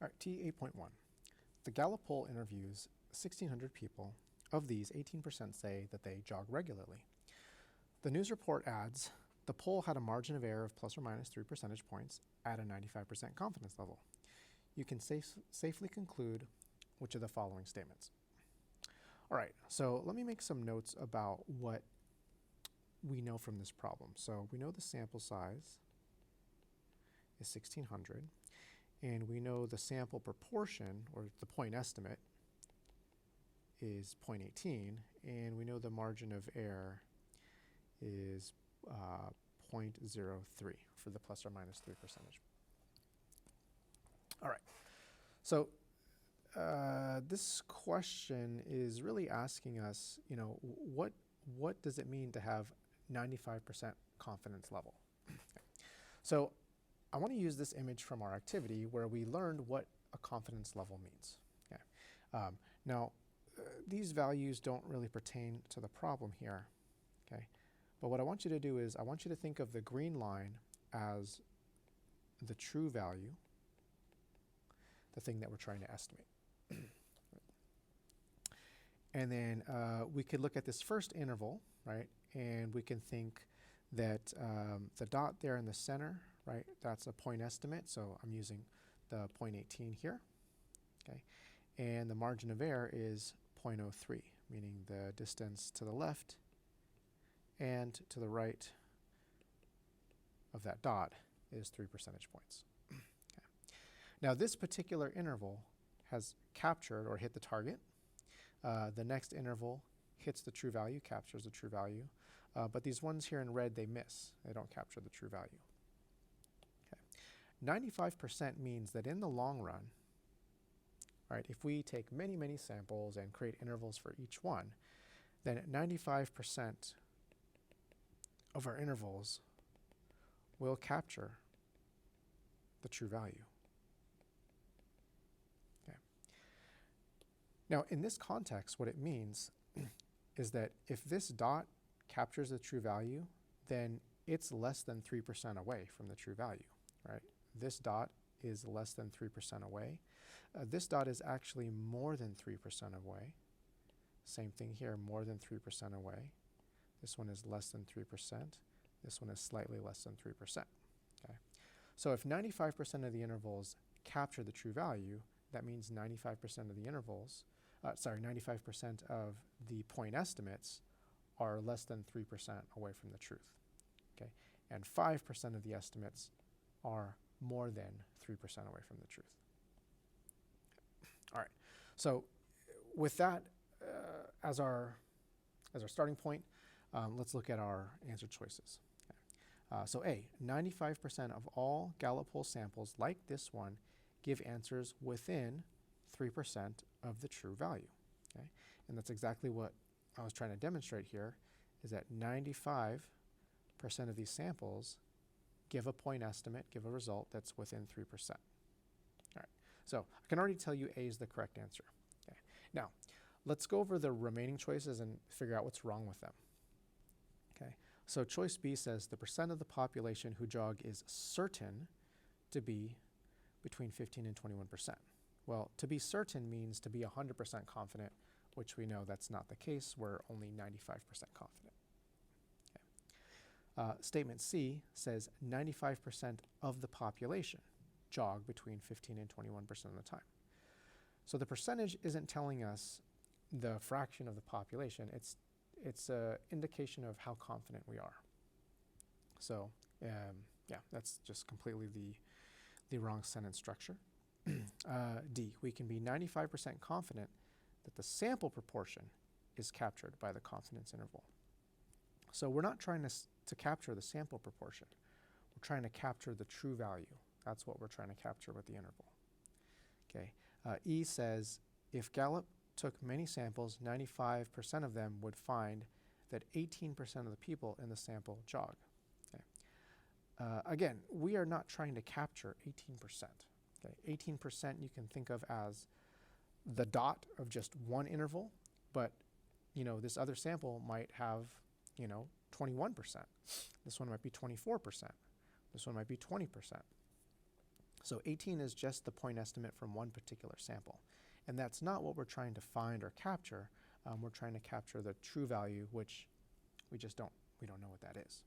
All right, T8.1. The Gallup poll interviews 1,600 people. Of these, 18% say that they jog regularly. The news report adds, the poll had a margin of error of plus or minus 3 percentage points at a 95% confidence level. You can safely conclude which of the following statements. All right, so let me make some notes about what we know from this problem. So we know the sample size is 1,600, and we know the sample proportion, or the point estimate, is 0.18, and we know the margin of error is 0.03 for the plus or minus 3 percentage. All right, so this question is really asking us, what does it mean to have 95% confidence level? So I want to use this image from our activity where we learned what a confidence level means. Okay. Now, these values don't really pertain to the problem here. Okay. But what I want you to do is I want you to think of the green line as the true value, the thing that we're trying to estimate. And then we could look at this first interval, right? And we can think that the dot there in the center, right, that's a point estimate. So I'm using the 0.18 here, okay? And the margin of error is 0.03, meaning the distance to the left and to the right of that dot is 3 percentage points. Okay. Now this particular interval has captured or hit the target. The next interval hits the true value, captures the true value, but these ones here in red, they miss. They don't capture the true value. Okay. 95% means that in the long run, right, if we take many, many samples and create intervals for each one, then 95% of our intervals will capture the true value. Okay. Now, in this context, what it means is that if this dot captures the true value, then it's less than 3% away from the true value, right? This dot is less than 3% away. This dot is actually more than 3% away. Same thing here, more than 3% away. This one is less than 3%. This one is slightly less than 3%. Okay? So if 95% of the intervals capture the true value, that means 95% of the intervals, 95% of the point estimates are less than 3% away from the truth. Okay? And 5% of the estimates are more than 3% away from the truth. All right. So with that as our starting point, let's look at our answer choices. Okay. So A, 95% of all Gallup poll samples like this one give answers within 3% of the true value. Okay? And that's exactly what I was trying to demonstrate here, is that 95% of these samples give a point estimate, give a result that's within 3%. All right. So I can already tell you A is the correct answer. Okay. Now, let's go over the remaining choices and figure out what's wrong with them. Okay. So choice B says the percent of the population who jog is certain to be between 15 and 21%. Well, to be certain means to be 100% confident, which we know that's not the case. We're only 95% confident. Okay. Statement C says 95% of the population jog between 15 and 21% of the time. So the percentage isn't telling us the fraction of the population. It's an indication of how confident we are. So yeah, that's just completely the wrong sentence structure. D, we can be 95% confident that the sample proportion is captured by the confidence interval. So we're not trying to capture the sample proportion. We're trying to capture the true value. That's what we're trying to capture with the interval. Okay. E says if Gallup took many samples, 95% of them would find that 18% of the people in the sample jog. Okay. Again, we are not trying to capture 18%. Okay. 18% you can think of as the dot of just one interval, but this other sample might have 21%. This one might be 24%. This one might be 20%. So 18 is just the point estimate from one particular sample. And that's not what we're trying to find or capture. We're trying to capture the true value, which we don't know what that is.